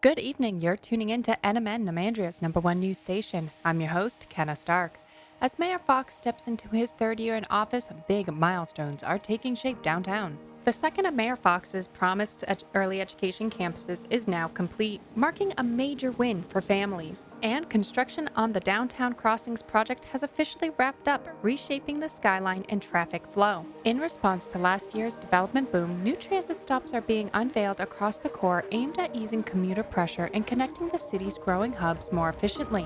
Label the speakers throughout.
Speaker 1: Good evening. You're tuning in to NMN Namandria's #1 news station. I'm your host, Kenna Stark. As Mayor Fox steps into his third year in office, big milestones are taking shape downtown. The second of Mayor Fox's promised early education campuses is now complete, marking a major win for families. And construction on the Downtown Crossings project has officially wrapped up, reshaping the skyline and traffic flow. In response to last year's development boom, new transit stops are being unveiled across the core aimed at easing commuter pressure and connecting the city's growing hubs more efficiently.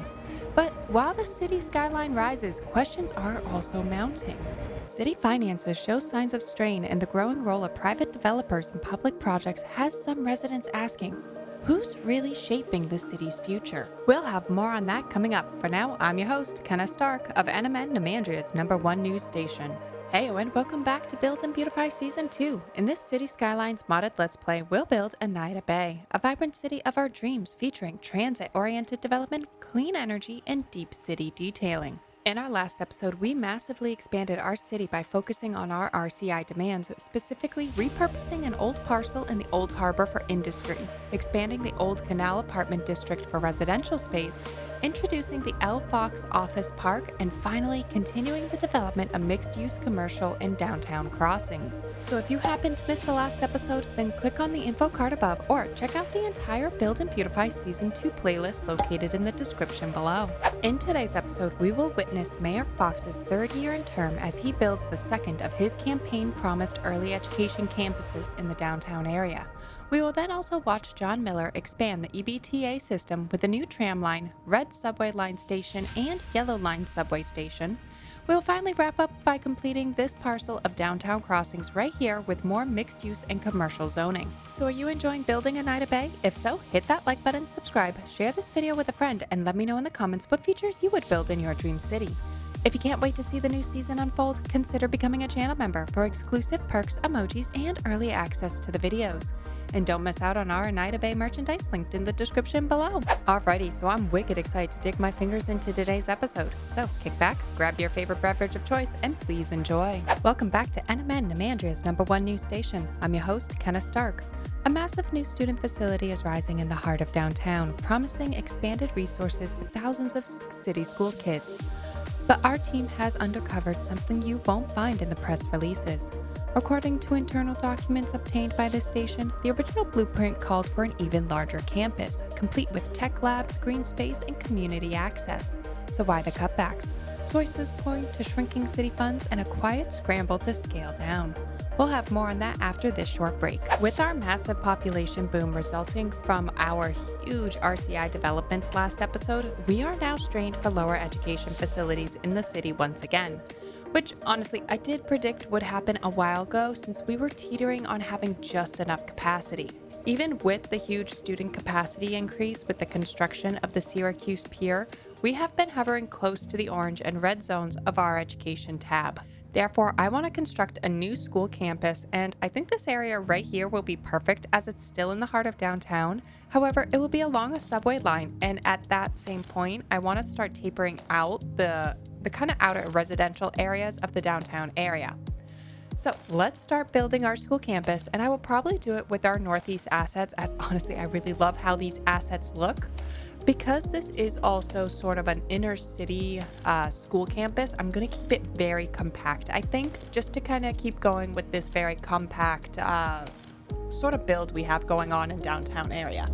Speaker 1: But while the city skyline rises, questions are also mounting. City finances show signs of strain, and the growing role of private developers in public projects has some residents asking, who's really shaping the city's future? We'll have more on that coming up. For now, I'm your host, Kenna Stark of NMN Namandria's #1 news station. Heyo and welcome back to Build Beautify Season 2. In this City Skylines modded Let's Play, we'll build Eneida Bay, a vibrant city of our dreams featuring transit-oriented development, clean energy, and deep city detailing. In our last episode, we massively expanded our city by focusing on our RCI demands, specifically repurposing an old parcel in the Old Harbor for industry, expanding the Old Canal Apartment District for residential space, introducing the L. Fox Office Park, and finally continuing the development of mixed-use commercial in downtown crossings. So if you happen to miss the last episode, then click on the info card above or check out the entire Build Beautify Season 2 playlist located in the description below. In today's episode, we will witness Mayor Fox's third year in term as he builds the second of his campaign-promised early education campuses in the downtown area. We will then also watch John Miller expand the EBTA system with a new tram line, red subway line station, and yellow line subway station. We will finally wrap up by completing this parcel of downtown crossings right here with more mixed use and commercial zoning. So are you enjoying building Eneida Bay? If so, hit that like button, subscribe, share this video with a friend, and let me know in the comments what features you would build in your dream city. If you can't wait to see the new season unfold, consider becoming a channel member for exclusive perks, emojis, and early access to the videos. And don't miss out on our Eneida Bay merchandise linked in the description below. Alrighty, so I'm wicked excited to dig my fingers into today's episode. So kick back, grab your favorite beverage of choice, and please enjoy. Welcome back to NMN Namandria's #1 news station. I'm your host, Kenna Stark. A massive new student facility is rising in the heart of downtown, promising expanded resources for thousands of city school kids. But our team has uncovered something you won't find in the press releases. According to internal documents obtained by this station, the original blueprint called for an even larger campus, complete with tech labs, green space, and community access. So why the cutbacks? Sources point to shrinking city funds and a quiet scramble to scale down. We'll have more on that after this short break. With our massive population boom resulting from our huge RCI developments last episode, we are now strained for lower education facilities in the city once again. Which, honestly, I did predict would happen a while ago since we were teetering on having just enough capacity. Even with the huge student capacity increase with the construction of the Syracuse Pier, we have been hovering close to the orange and red zones of our education tab. Therefore, I want to construct a new school campus, and I think this area right here will be perfect as it's still in the heart of downtown. However, it will be along a subway line, and at that same point, I want to start tapering out the kind of outer residential areas of the downtown area. So let's start building our school campus, and I will probably do it with our Northeast assets, as honestly, I really love how these assets look. Because this is also sort of an inner city school campus, I'm going to keep it very compact, I think, just to kind of keep going with this very compact sort of build we have going on in downtown area.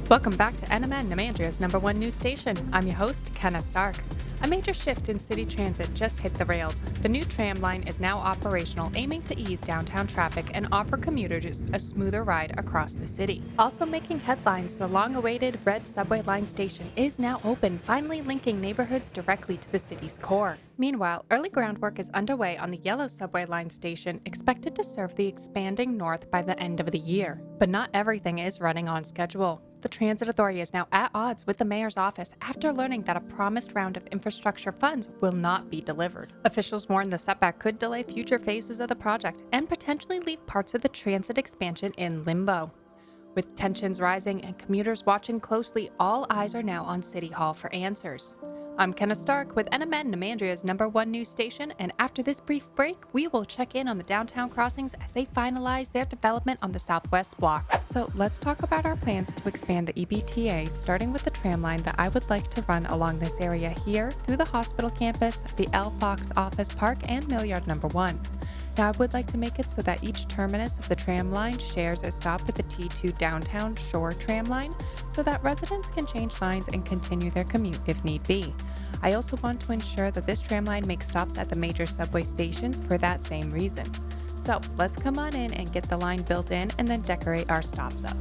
Speaker 1: Welcome back to NMN Namandria's #1 news station. I'm your host, Kenna Stark. A major shift in city transit just hit the rails. The new tram line is now operational, aiming to ease downtown traffic and offer commuters a smoother ride across the city. Also making headlines, the long-awaited red subway line station is now open, finally linking neighborhoods directly to the city's core. Meanwhile, early groundwork is underway on the yellow subway line station, expected to serve the expanding north by the end of the year. But not everything is running on schedule. The Transit Authority is now at odds with the mayor's office after learning that a promised round of infrastructure funds will not be delivered. Officials warn the setback could delay future phases of the project and potentially leave parts of the transit expansion in limbo. With tensions rising and commuters watching closely, all eyes are now on City Hall for answers. I'm Kenna Stark with NMN Namandria's #1 news station, and after this brief break, we will check in on the downtown crossings as they finalize their development on the southwest block. So let's talk about our plans to expand the EBTA, starting with the tram line that I would like to run along this area here through the hospital campus, the L. Fox Office Park, and Millyard #1. Now, I would like to make it so that each terminus of the tram line shares a stop with the T2 Downtown Shore tram line so that residents can change lines and continue their commute if need be. I also want to ensure that this tram line makes stops at the major subway stations for that same reason. So let's come on in and get the line built in and then decorate our stops up.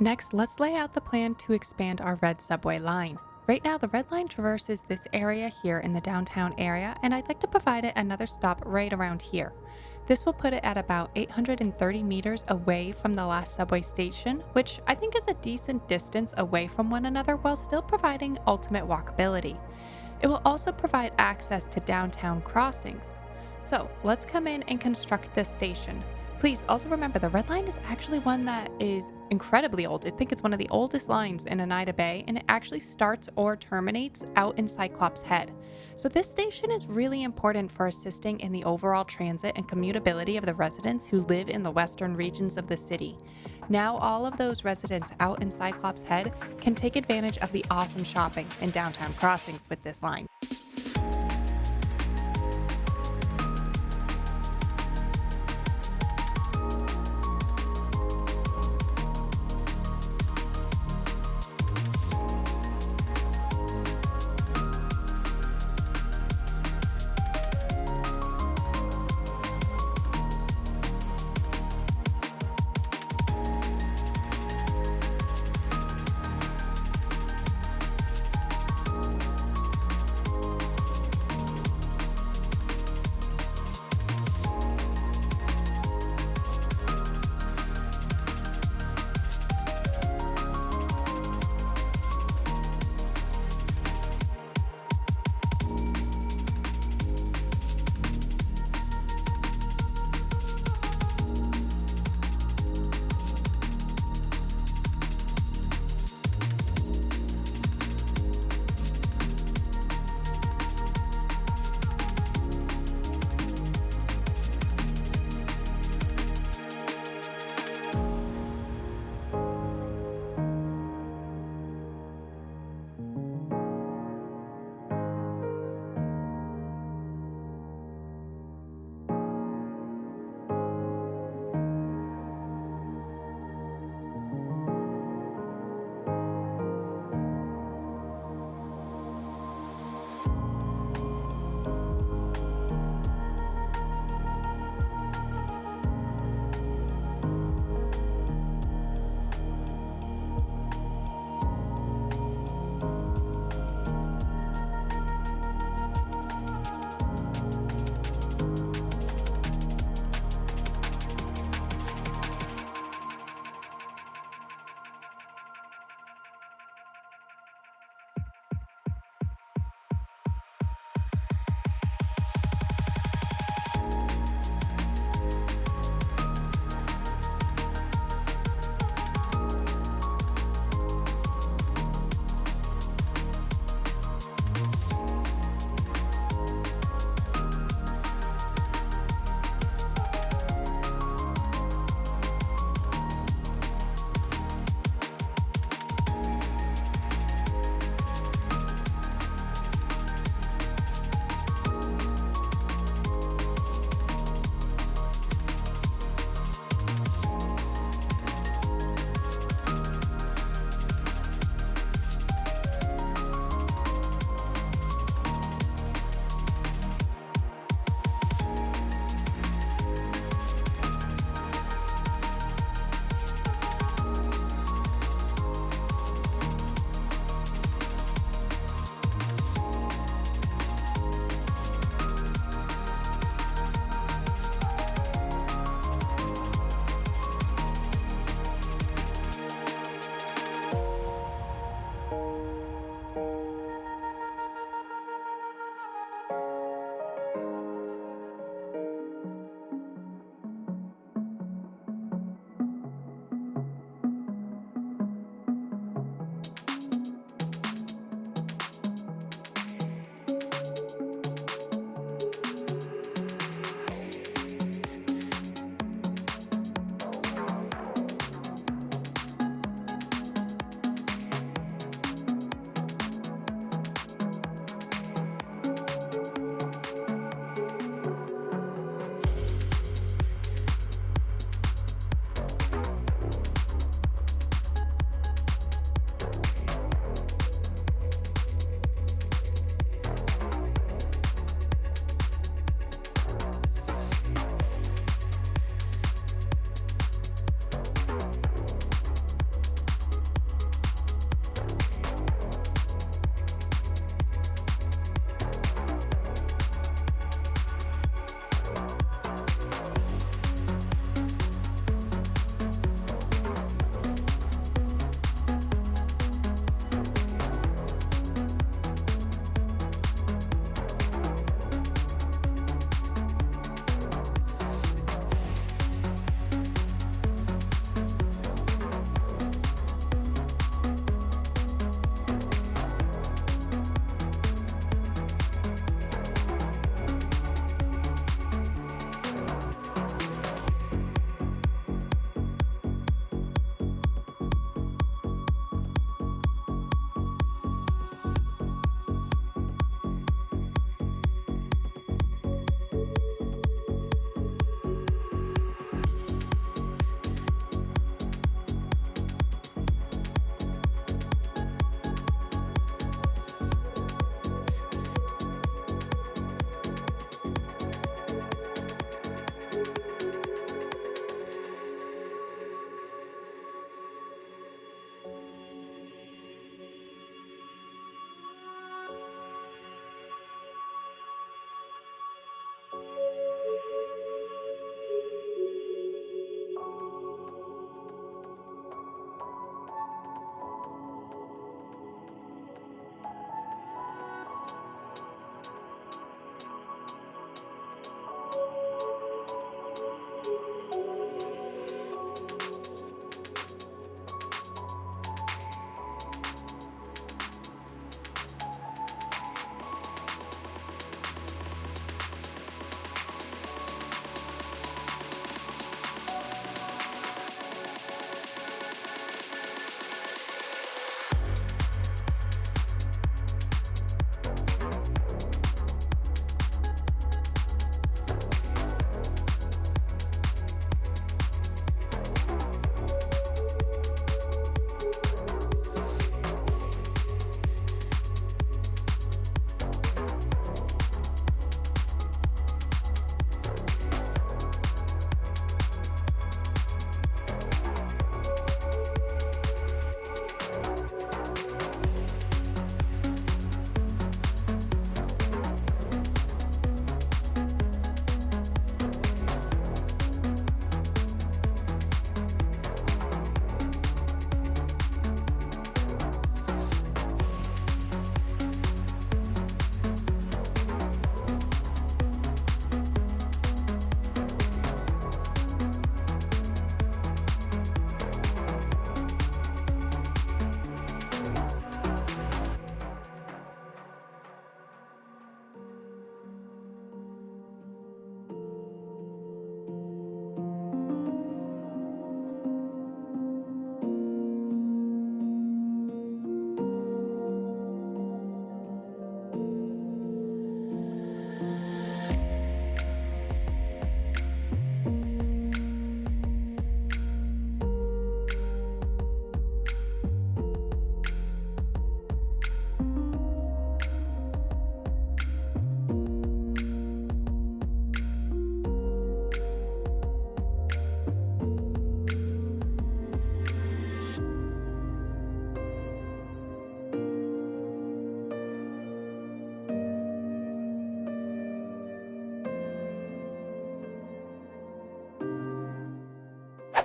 Speaker 1: Next, let's lay out the plan to expand our red subway line. Right now, the red line traverses this area here in the downtown area, and I'd like to provide it another stop right around here. This will put it at about 830 meters away from the last subway station, which I think is a decent distance away from one another while still providing ultimate walkability. It will also provide access to downtown crossings. So let's come in and construct this station. Please also remember the red line is actually one that is incredibly old. I think it's one of the oldest lines in Eneida Bay, and it actually starts or terminates out in Cyclops Head. So this station is really important for assisting in the overall transit and commutability of the residents who live in the western regions of the city. Now all of those residents out in Cyclops Head can take advantage of the awesome shopping and downtown crossings with this line.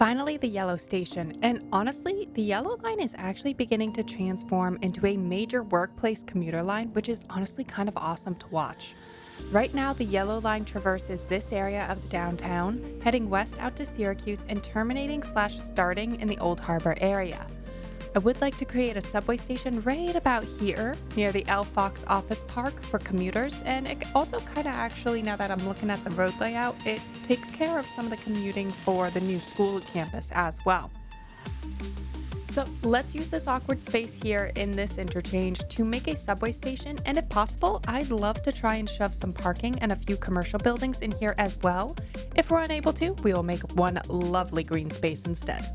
Speaker 1: Finally, the yellow station. And honestly, the yellow line is actually beginning to transform into a major workplace commuter line, which is honestly kind of awesome to watch. Right now, the yellow line traverses this area of the downtown, heading west out to Syracuse and terminating/starting in the Old Harbor area. I would like to create a subway station right about here near the L. Fox Office Park for commuters, and it also kind of actually, now that I'm looking at the road layout, it takes care of some of the commuting for the new school campus as well. So let's use this awkward space here in this interchange to make a subway station, and if possible, I'd love to try and shove some parking and a few commercial buildings in here as well. If we're unable to, we will make one lovely green space instead.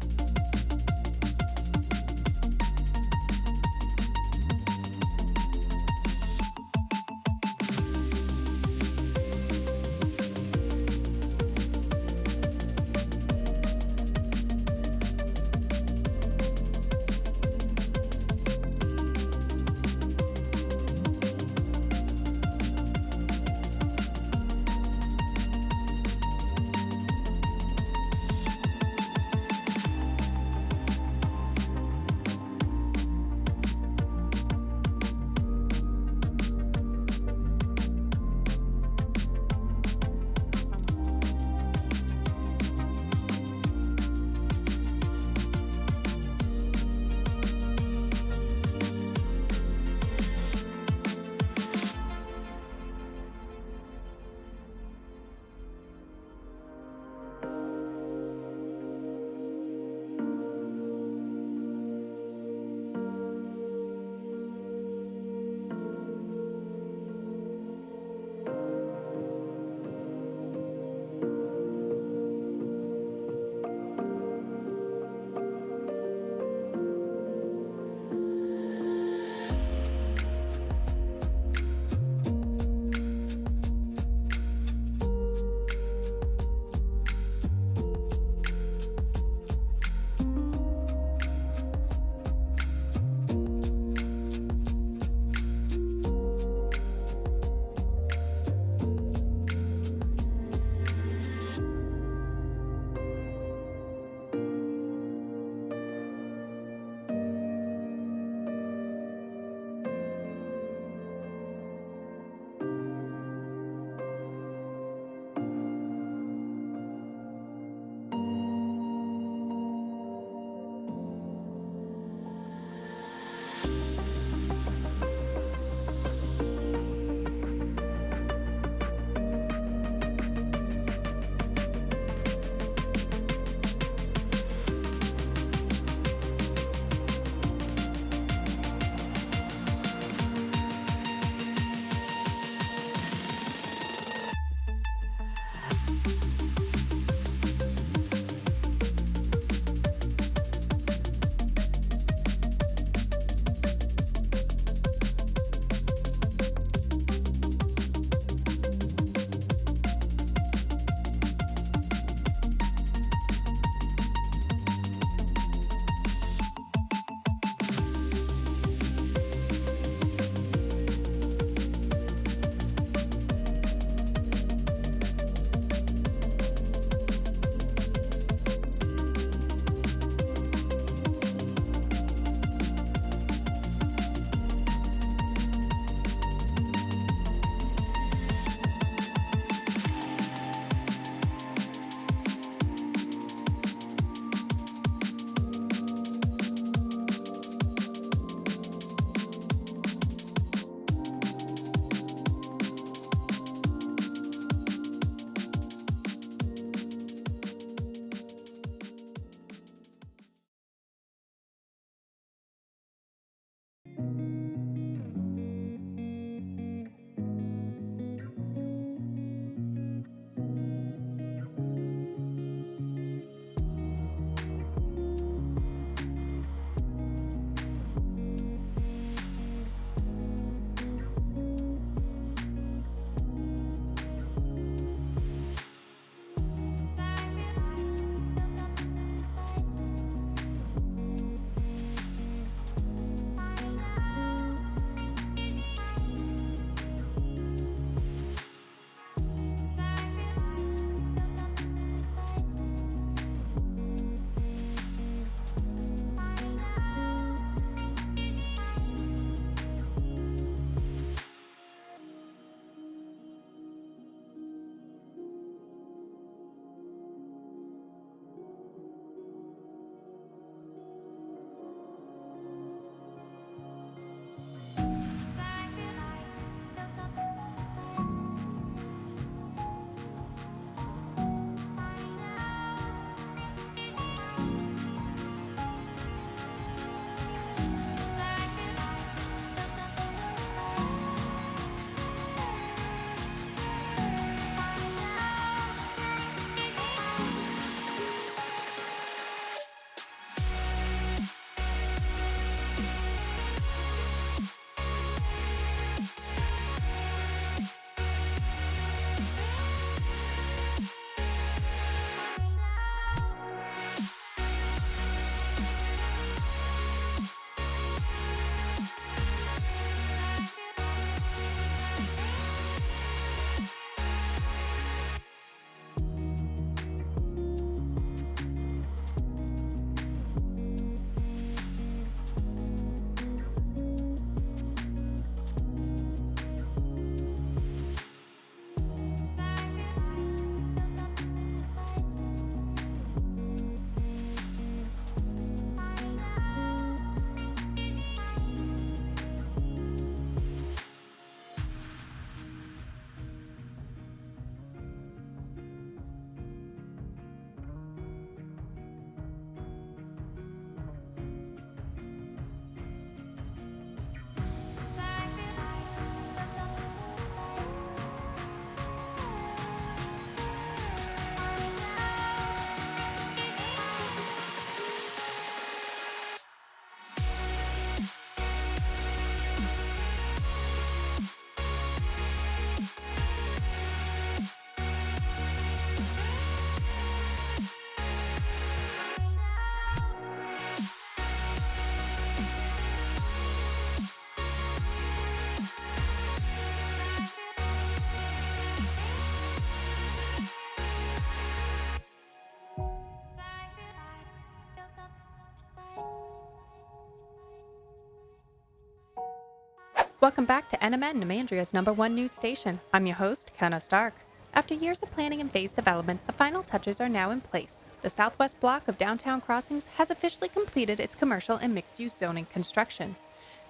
Speaker 1: Welcome back to NMN, Namandria's #1 news station. I'm your host, Kenna Stark. After years of planning and phase development, the final touches are now in place. The southwest block of downtown Crossings has officially completed its commercial and mixed-use zoning construction.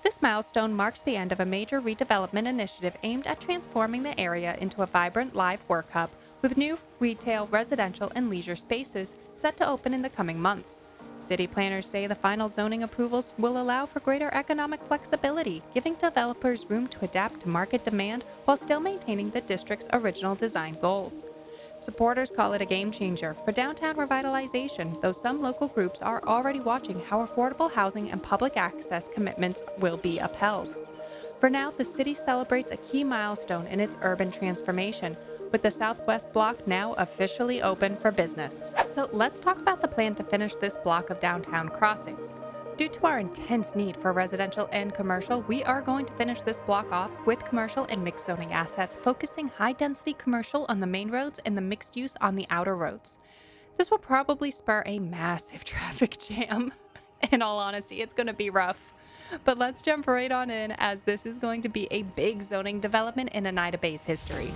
Speaker 1: This milestone marks the end of a major redevelopment initiative aimed at transforming the area into a vibrant live work hub with new retail, residential, and leisure spaces set to open in the coming months. City planners say the final zoning approvals will allow for greater economic flexibility, giving developers room to adapt to market demand while still maintaining the district's original design goals. Supporters call it a game changer for downtown revitalization, though some local groups are already watching how affordable housing and public access commitments will be upheld. For now, the city celebrates a key milestone in its urban transformation, with the southwest block now officially open for business. So let's talk about the plan to finish this block of downtown Crossings. Due to our intense need for residential and commercial, we are going to finish this block off with commercial and mixed zoning assets, focusing high-density commercial on the main roads and the mixed use on the outer roads. This will probably spur a massive traffic jam. In all honesty, it's going to be rough. But let's jump right on in, as this is going to be a big zoning development in Eneida Bay's history.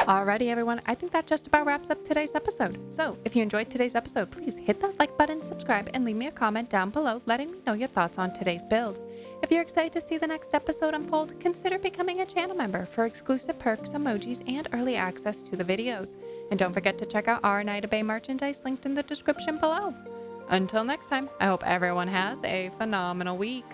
Speaker 1: Alrighty, everyone, I think that just about wraps up today's episode. So, if you enjoyed today's episode, please hit that like button, subscribe, and leave me a comment down below letting me know your thoughts on today's build. If you're excited to see the next episode unfold, consider becoming a channel member for exclusive perks, emojis, and early access to the videos. And don't forget to check out our Eneida Bay merchandise linked in the description below. Until next time, I hope everyone has a phenomenal week.